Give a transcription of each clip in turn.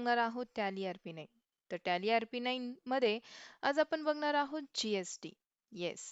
बघणार आहोत टॅली आर-पी-9. तर टॅली आर-पी-9 मध्ये आज आपण बघणार आहोत जी-एस-टी. येस.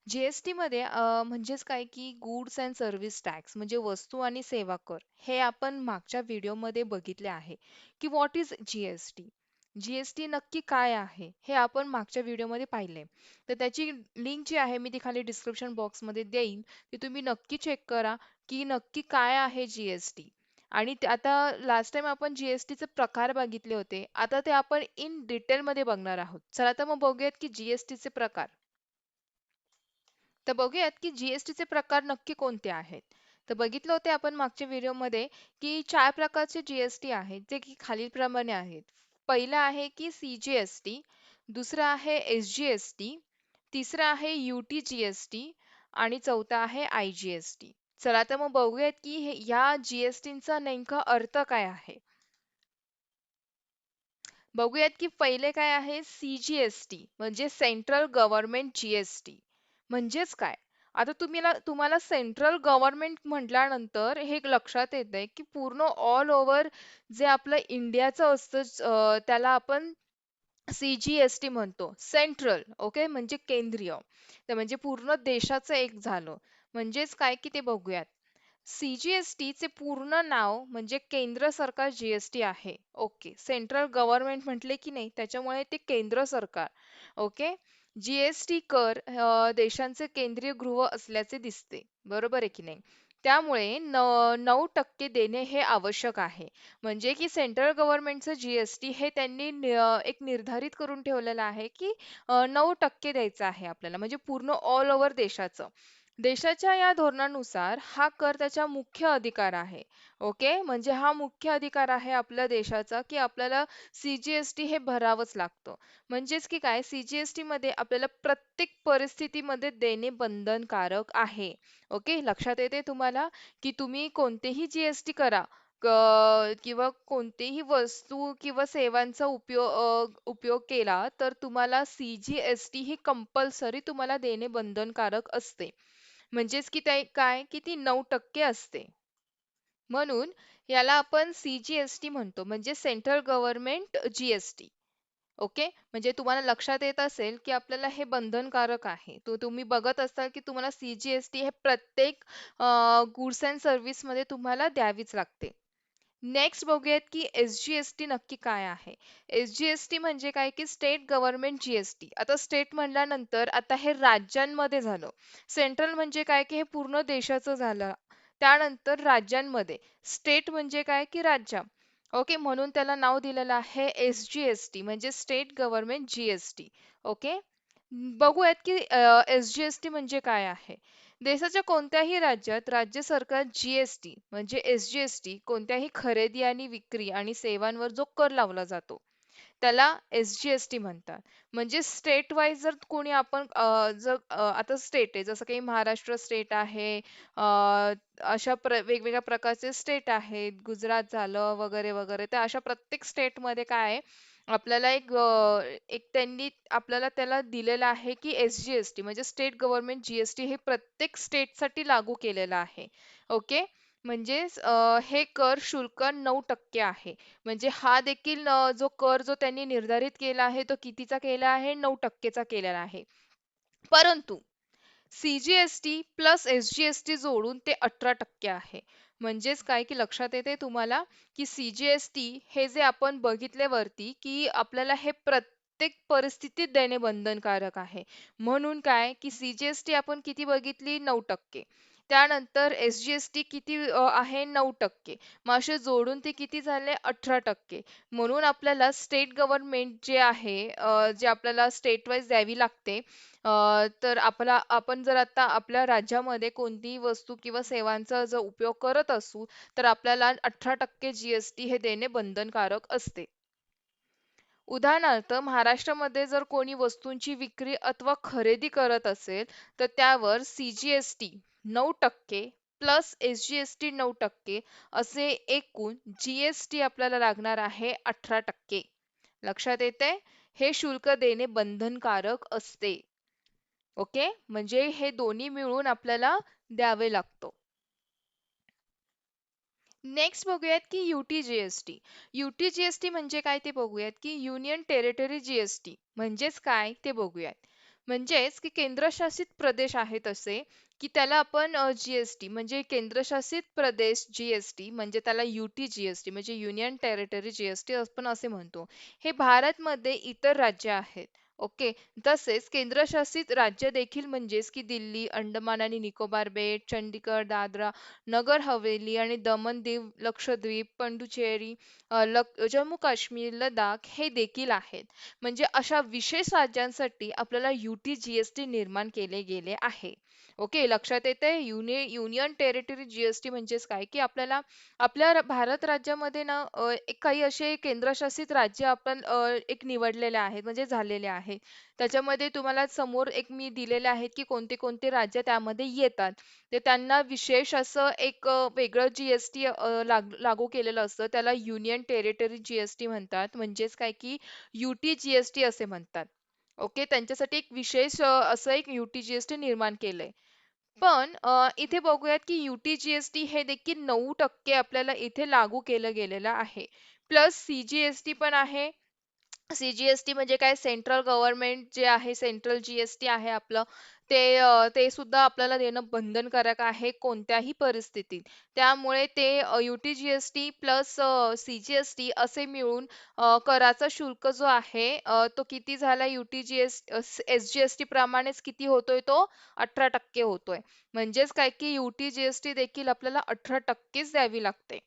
जी-एस-टी मध्ये म्हणजेच काय की गुड्स अँड सर्व्हिस टॅक्स म्हणजे वस्तू आणि सेवा कर. हे आपण मागच्या व्हिडिओमध्ये बघितले आहे की व्हॉट इज जी-एस-टी. जी-एस-टी नक्की काय आहे हे आपण मागच्या व्हिडिओमध्ये पाहिले. तर त्याची लिंक जी आहे मी ती खाली डिस्क्रिप्शन बॉक्समध्ये देईन. ती तुम्ही नक्की चेक करा की नक्की काय आहे जी-एस-टी. आणि आता लास्ट टाइम आपण जी-एस-टीचे प्रकार बघितले होते. आता ते आपण इन डिटेलमध्ये बघणार आहोत. चला तर मग बघूयात की जी-एस-टीचे प्रकार. तर बघूयात की जी-एस-टीचे प्रकार नक्की कोणते आहेत. तर बघितलं होते आपण मागच्या व्हिडिओमध्ये की 4 प्रकारचे जी-एस-टी आहेत जे की खालीलप्रमाणे आहेत. पहिला आहे की सी-जी-एस-टी, दुसरा आहे एस-जी-एस-टी, तिसरा आहे यू-टी-जी-एस-टी आणि चौथा आहे आय-जी-एस-टी. चला तर मग बघूयात की ह्या जी-एस-टीचा नेमका अर्थ काय आहे. बघूयात की पहिले काय आहे सी-जी-एस-टी म्हणजे सेंट्रल गव्हर्नमेंट जी-एस-टी. म्हणजेच काय? आता तुम्हाला सेंट्रल गव्हर्नमेंट म्हटल्यानंतर हे एक लक्षात येतंय की पूर्ण ऑल ओव्हर जे आपलं इंडियाचं असतं त्याला आपण सी-जी-एस-टी म्हणतो. सेंट्रल ओके म्हणजे केंद्रीय. तर म्हणजे पूर्ण देशाचं एक झालं. म्हणजेच काय की ते बघूयात. सी-जी-एस-टी चे पूर्ण नाव म्हणजे केंद्र सरकार जी-एस-टी आहे. ओके. सेंट्रल गव्हर्नमेंट म्हटले की नाही त्याच्यामुळे ते केंद्र सरकार. ओके. जी-एस-टी कर देशांचे केंद्रीय गृह असल्याचे दिसते. बरोबर आहे की नाही? त्यामुळे 9% देणे हे आवश्यक आहे. म्हणजे की सेंट्रल गव्हर्नमेंटचं जी-एस-टी हे त्यांनी एक निर्धारित करून ठेवलेलं आहे की 9% द्यायचं आहे आपल्याला म्हणजे पूर्ण ऑल ओव्हर देशाचं. देशाच्या या धोरणानुसार हा कर त्याचा मुख्य अधिकार आहे. ओके. म्हणजे हा मुख्य अधिकार आहे आपल्या देशाचा की आपल्याला सी-जी-एस-टी हे भरावंच लागतं. म्हणजेच की काय सी-जी-एस-टी मध्ये आपल्याला प्रत्येक परिस्थितीमध्ये देणे बंधनकारक आहे. ओके. लक्षात येते तुम्हाला की तुम्ही कोणतेही जी-एस-टी करा. किंवा कोणतीही वस्तू किंवा सेवांचा उपयोग केला तर तुम्हाला सी-जी-एस-टी ही कंपल्सरी तुम्हाला देणे बंधनकारक असते. म्हणजेच की ते काय की ती 9% असते. म्हणून याला आपण सी-जी-एस-टी म्हणतो म्हणजे सेंट्रल गव्हर्नमेंट जी-एस-टी. ओके. म्हणजे तुम्हाला लक्षात येत असेल की आपल्याला हे बंधनकारक आहे. तुम्ही बघत असाल की तुम्हाला सी-जी-एस-टी हे प्रत्येक गुड्स अँड सर्व्हिसमध्ये तुम्हाला द्यावीच लागते. नेक्स्ट बघूयात की एस-जी-एस-टी नक्की काय आहे. एस-जी-एस-टी म्हणजे काय की स्टेट गव्हर्नमेंट जी-एस-टी. आता स्टेट म्हणल्यानंतर आता हे राज्यांमध्ये झालं. सेंट्रल म्हणजे काय की हे पूर्ण देशाचं झालं. त्यानंतर राज्यांमध्ये स्टेट म्हणजे काय की राज्य. ओके. म्हणून त्याला नाव दिलेलं आहे एस-जी-एस-टी म्हणजे स्टेट गव्हर्नमेंट जी-एस-टी. ओके. बघूयात की एस-जी-एस-टी म्हणजे काय आहे. देशाच्या कोणत्याही राज्यात राज्य सरकार जी-एस-टी म्हणजे एस-जी-एस-टी कोणत्याही खरेदी आणि विक्री आणि सेवांवर जो कर लावला जातो त्याला एस-जी-एस-टी म्हणतात. म्हणजे स्टेट वाईज जर कोणी आपण आता स्टेट आहे जसं काही महाराष्ट्र स्टेट आहे अशा वेगवेगळ्या प्रकारचे स्टेट आहेत गुजरात झालं वगैरे वगैरे तर अशा प्रत्येक स्टेटमध्ये काय आहे आपल्याला एक त्यांनी आपल्याला त्याला दिलेलं आहे की एस-जी-एस-टी म्हणजे स्टेट गव्हर्नमेंट जी-एस-टी हे प्रत्येक स्टेटसाठी लागू केलेलं आहे. ओके. म्हणजेच हे कर शुल्क 9% आहे. म्हणजे हा देखील जो त्यांनी निर्धारित केला आहे तो कितीचा केला आहे 9% चा केलेला आहे. परंतु सी-जी-एस-टी प्लस एस-जी-एस-टी जोडून ते 18% आहे. म्हणजेच काय की लक्षात येते तुम्हाला की सी-जी-एस-टी हे जे आपण बघितले वरती की आपल्याला हे प्रत्येक परिस्थितीत देणे बंधनकारक आहे. म्हणून काय की सी-जी-एस-टी आपण किती बघितली 9%. त्यानंतर एस-जी-एस-टी किती आहे 9%. मग असे जोडून ते किती झाले 18%. म्हणून आपल्याला स्टेट गव्हर्नमेंट जे आहे जे आपल्याला स्टेट वाईज द्यावी लागते तर आपण जर आता आपल्या राज्यामध्ये कोणतीही वस्तू किंवा सेवांचा जर उपयोग करत असू, तर आपल्याला 18% जी-एस-टी हे देणे बंधनकारक असते. उदाहरणार्थ महाराष्ट्रामध्ये जर कोणी वस्तूंची विक्री अथवा खरेदी करत असेल, तर त्यावर सी-जी-एस-टी 9% प्लस एस-जी-एस-टी 9% असे एकूण जी-एस-टी आपल्याला लागणार आहे 18%. लक्षात येते? हे शुल्क देणे बंधनकारक असते. ओके. म्हणजे हे दोन्ही मिळून आपल्याला द्यावे लागतो. नेक्स्ट बघूयात की UT-GST. UT-GST म्हणजे काय ते बघूयात की युनियन टेरिटरी GST म्हणजेच काय ते बघूयात. म्हणजेच की केंद्रशासित प्रदेश आहेत असे की त्याला आपण GST म्हणजे केंद्रशासित प्रदेश GST म्हणजे त्याला UT-GST म्हणजे युनियन टेरिटरी GST आपण असे म्हणतो. हे भारतमध्ये इतर राज्य आहेत. ओके. तसेच केंद्रशासित राज्य देखील म्हणजेच की दिल्ली, अंदमान आणि निकोबार बेट, चंदीगड, दादरा नगर हवेली आणि दमण दीव, लक्षद्वीप, पुडुचेरी, जम्मू काश्मीर, लडाख हे देखील आहेत. म्हणजे अशा विशेष राज्यांसाठी आपल्याला UT-GST निर्माण केले गेले आहे. ओके, लक्षात येते युनियन टेरिटरी GST म्हणजेच काय की आपल्याला आपल्या भारत राज्यामध्ये ना काही असे केंद्रशासित राज्य आपण एक निवडलेले आहेत म्हणजे झालेले आहेत. त्याच्यामध्ये तुम्हाला समोर एक मी दिलेले आहेत की कोणते कोणते राज्य त्यामध्ये येतात. ते त्यांना विशेष असं एक वेगळं GST लागू केलेलं असतं. त्याला युनियन टेरिटरी GST म्हणतात. म्हणजेच काय की UT-GST असे म्हणतात. ओके. त्यांच्यासाठी एक विशेष असं एक UT-GST निर्माण केलंय. पण इथे बघूयात की UT-GST हे देखील 9% आपल्याला इथे लागू केलं गेलेलं आहे. प्लस CGST पण आहे. CGST म्हणजे काय सेंट्रल गव्हर्नमेंट जे आहे सेंट्रल GST आहे आपलं ते सुद्धा आपल्याला देणं बंधनकारक आहे कोणत्याही परिस्थितीत. त्यामुळे ते UT-GST प्लस CGST असे मिळून कराचा शुल्क जो आहे तो किती झाला SGST प्रमाणेच किती होतोय तो 18% होतोय. म्हणजेच काय की UT-GST देखील आपल्याला 18%च द्यावी लागते.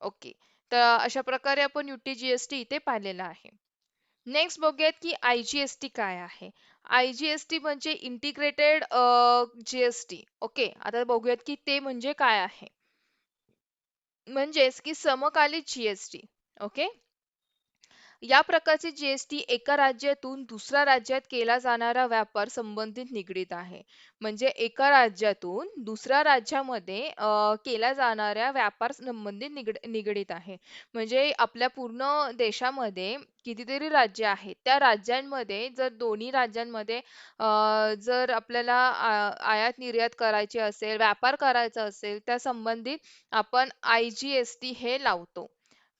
ओके. तर अशा प्रकारे आपण UT-GST इथे पाहिलेला आहे. नेक्स्ट बघूयात की IGST काय आहे. IGST म्हणजे इंटिग्रेटेड GST. ओके. आता बघूयात की ते म्हणजे काय आहे. म्हणजेच की समकालीन GST. ओके. या प्रकारचे GST एका राज्यातून दुसऱ्या राज्यात केला जाणारा व्यापार संबंधित निगडीत आहे. म्हणजे एका राज्यातून दुसऱ्या राज्यामध्ये केल्या जाणाऱ्या व्यापार संबंधित निगडीत आहे. म्हणजे आपल्या पूर्ण देशामध्ये कितीतरी राज्य आहेत. त्या राज्यांमध्ये जर दोन्ही राज्यांमध्ये जर आपल्याला आयात निर्यात करायची असेल, व्यापार करायचा असेल, त्या संबंधित आपण IGST हे लावतो.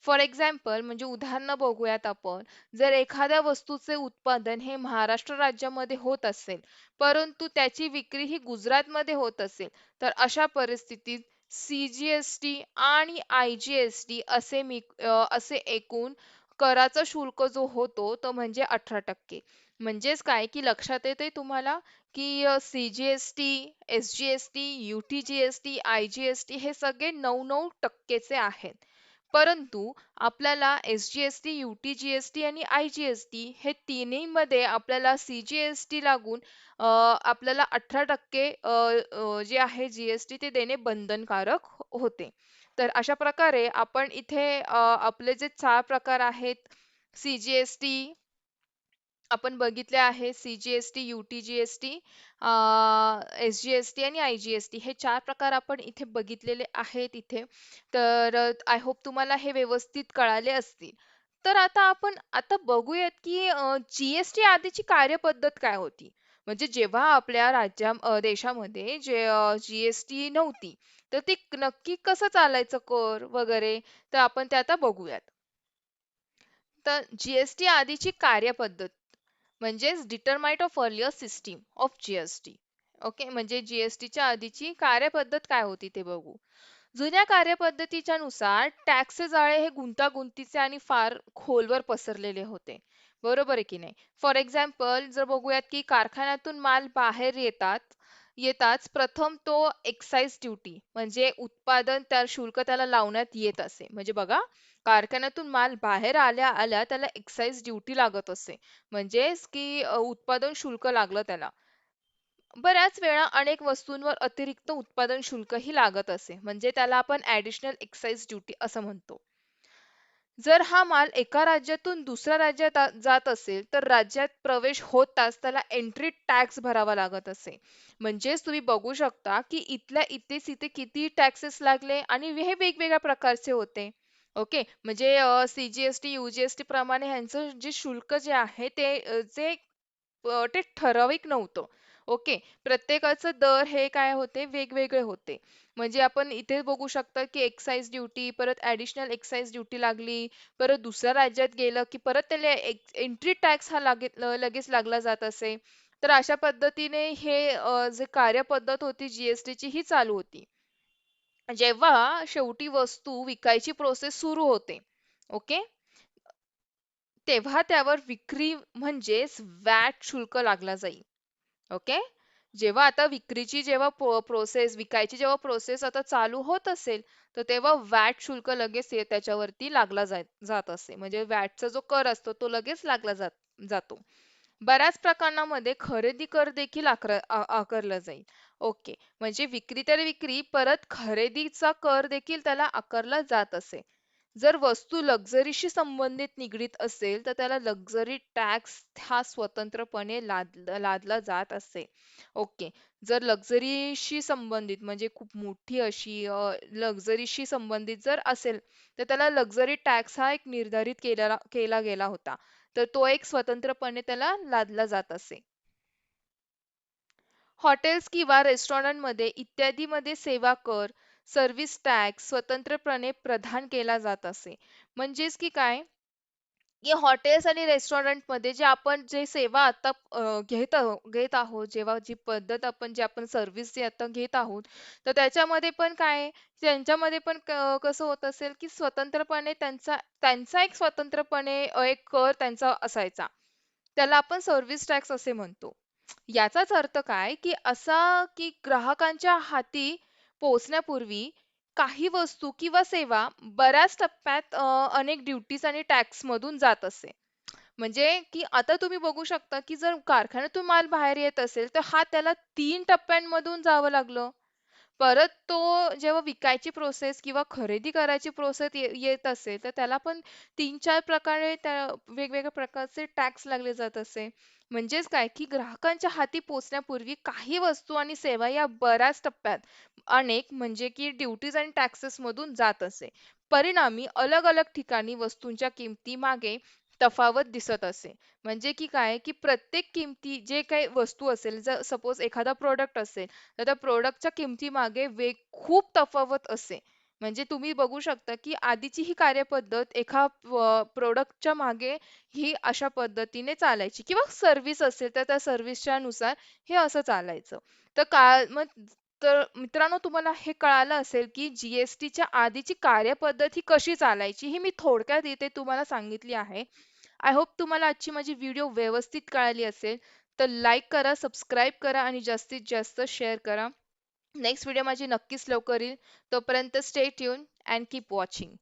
फॉर एक्झाम्पल म्हणजे उदाहरण बघूयात आपण जर एखाद्या वस्तूचे उत्पादन हे महाराष्ट्र राज्यामध्ये होत असेल परंतु त्याची विक्री ही गुजरातमध्ये होत असेल तर अशा परिस्थितीत CGST आणि IGST असे एकूण कराचा शुल्क जो होतो तो म्हणजे 18%. म्हणजेच काय की लक्षात येते तुम्हाला की CGST, SGST, UT-GST, IGST हे सगळे 9-9%चे आहेत. परंतु आपल्याला SGST, UT-GST आणि IGST हे तिन्हीमध्ये आपल्याला CGST लागून आपल्याला 18% जे आहे GST ते देणे बंधनकारक होते. तर अशा प्रकारे आपण इथे आपले जे 4 प्रकार आहेत CGST आपण बघितले आहे CGST, UT-GST, SGST आणि IGST हे 4 प्रकार आपण इथे बघितलेले आहेत इथे. तर आय होप तुम्हाला हे व्यवस्थित कळाले असतील. तर आता बघूयात की GST आधीची कार्यपद्धत काय होती? म्हणजे जेव्हा आपल्या देशामध्ये GST नव्हती, तर ती नक्की कसं चालायचं कर वगैरे, तर आपण ते आता बघूयात. तर GST आधीची कार्यपद्धत म्हणजेच determinant of earlier system of GST. Okay म्हणजे GSTच्या आधीची कार्यपद्धत काय होती ते बघू. जुन्या कार्यपद्धतीच्या नुसार टॅक्सचे जाळे हे गुंतागुंतीचे आणि फार खोलवर पसरलेले होते. बरोबर आहे की नाही? फॉर एक्झाम्पल जर बघूयात की कारखान्यातून माल बाहेर येताच प्रथम तो एक्साइज ड्युटी म्हणजे उत्पादन त्या शुल्क त्याला लावण्यात येत असे. म्हणजे बघा कारखान्यातून माल बाहेर आल्या आल्या त्याला एक्साइज ड्युटी लागत असे. म्हणजेच की उत्पादन शुल्क लागलं त्याला. बऱ्याच वेळा अनेक वस्तूंवर अतिरिक्त उत्पादन शुल्कही लागत असे. म्हणजे त्याला आपण ॲडिशनल एक्साइज ड्युटी असं म्हणतो. जर हा माल एका राज्यातून दुसऱ्या राज्यात जात असेल तर राज्यात प्रवेश होताच त्याला एंट्री टॅक्स भरावा लागत असे. म्हणजेच तुम्ही बघू शकता की इथल्या इथेच इथे किती टॅक्सेस लागले आणि हे वेगवेगळ्या प्रकारचे होते. ओके म्हणजे CGST, UGST प्रमाणे ह्यांचं जे शुल्क जे आहे ते ते ठराविक नव्हतं. ओके. प्रत्येकाचं दर हे काय होते वेगवेगळे होते. म्हणजे आपण इथे बघू शकता की एक्साईज ड्युटी, परत ॲडिशनल एक्साईज ड्युटी लागली, परत दुसऱ्या राज्यात गेलं की परत त्याला एंट्री टॅक्स हा लगेच लागला जात असे. तर अशा पद्धतीने हे जे कार्यपद्धत होती जी-एस-टीची ही चालू होती. जेव्हा शेवटी वस्तू विकायची प्रोसेस सुरू होते, ओके. तेव्हा त्यावर विक्री म्हणजेच व्हॅट शुल्क लागला जाईल. ओके. जेव्हा आता विक्रीची जेव्हा प्रोसेस विकायची जेव्हा प्रोसेस आता चालू होत असेल, तर तेव्हा व्हॅट शुल्क लगेच त्याच्यावरती लागला जात असे. म्हणजे व्हॅटचा जो कर असतो तो लगेच लागला जातो. बऱ्याच प्रकरणामध्ये खरेदी कर देखील आकारला जाईल. ओके. म्हणजे विक्री तर विक्री, परत खरेदीचा कर देखील त्याला आकारला जात असे. जर वस्तू लक्झरीशी संबंधित निगडीत असेल, तर त्याला लक्झरी टॅक्स हा स्वतंत्रपणे लादला जात असे. ओके. जर लक्झरीशी संबंधित म्हणजे खूप मोठी अशी लक्झरीशी संबंधित जर असेल, तर त्याला लक्झरी टॅक्स हा एक निर्धारित केला गेला होता. तर तो एक स्वतंत्रपणे त्याला लादला जात असे. हॉटेल्स किंवा रेस्टॉरंटमध्ये इत्यादीमध्ये सेवा कर, सर्व्हिस टॅक्स स्वतंत्रपणे प्रदान केला जात असे. म्हणजेच की काय, की हॉटेल्स आणि रेस्टॉरंटमध्ये जे सेवा आता घेत आहोत, जेव्हा जी पद्धत जे आपण सर्व्हिस जे आता घेत आहोत, तर त्याच्यामध्ये पण काय आहे, त्यांच्यामध्ये पण कसं होत असेल, की स्वतंत्रपणे त्यांचा त्यांचा एक स्वतंत्रपणे एक कर त्यांचा असायचा. त्याला आपण सर्व्हिस टॅक्स असे म्हणतो. याचाच अर्थ काय, की असा की ग्राहकांच्या हाती पोहोचण्यापूर्वी काही वस्तू किंवा सेवा बऱ्याच टप्प्यात अनेक ड्युटीज आणि टॅक्समधून जात असे. म्हणजे की आता तुम्ही बघू शकता, की जर कारखान्यातून माल बाहेर येत असेल, तर त्याला 3 टप्प्यांमधून जावं लागलं. परत तो जेव्हा विकायची प्रोसेस किंवा खरेदी करायची प्रोसेस येत असेल, तर त्याला पण 3-4 प्रकारे त्या वेगवेगळ्या प्रकारचे टॅक्स लागले जात असे. म्हणजेच काय, की ग्राहकांच्या हाती पोहोचण्यापूर्वी काही वस्तू आणि सेवा या बऱ्याच टप्प्यात अनेक म्हणजे की ड्युटीज आणि टॅक्सेस मधून जात असे. परिणामी अलग-अलग ठिकाणी वस्तूंच्या किमती मागे तफावत दिसत असे. म्हणजे की काय, की प्रत्येक किमती जे काही वस्तू असेल, जर सपोज एखादा प्रॉडक्ट असेल, तर त्या प्रॉडक्टच्या किमतीमागे खूप तफावत असे. म्हणजे तुम्ही बघू शकता, की आधीची ही कार्यपद्धत एका प्रॉडक्टच्या मागे ही अशा पद्धतीने चालायची किंवा सर्व्हिस असेल, तर त्या सर्व्हिसच्या नुसार हे असं चालायचं. तर मग तर मित्रांनो तुम्हाला हे कळालं असेल, की जी-एस-टीच्या आधीची कार्यपद्धत ही कशी चालायची, ही मी थोडक्यात इथे तुम्हाला सांगितली आहे. आय होप तुम्हाला आजची माझी व्हिडिओ व्यवस्थित कळाली असेल. तर लाईक करा, सबस्क्राईब करा आणि जास्तीत जास्त शेअर करा. नेक्स्ट व्हिडिओ माझी नक्कीच लवकर येईल. तोपर्यंत stay tune and keep watching.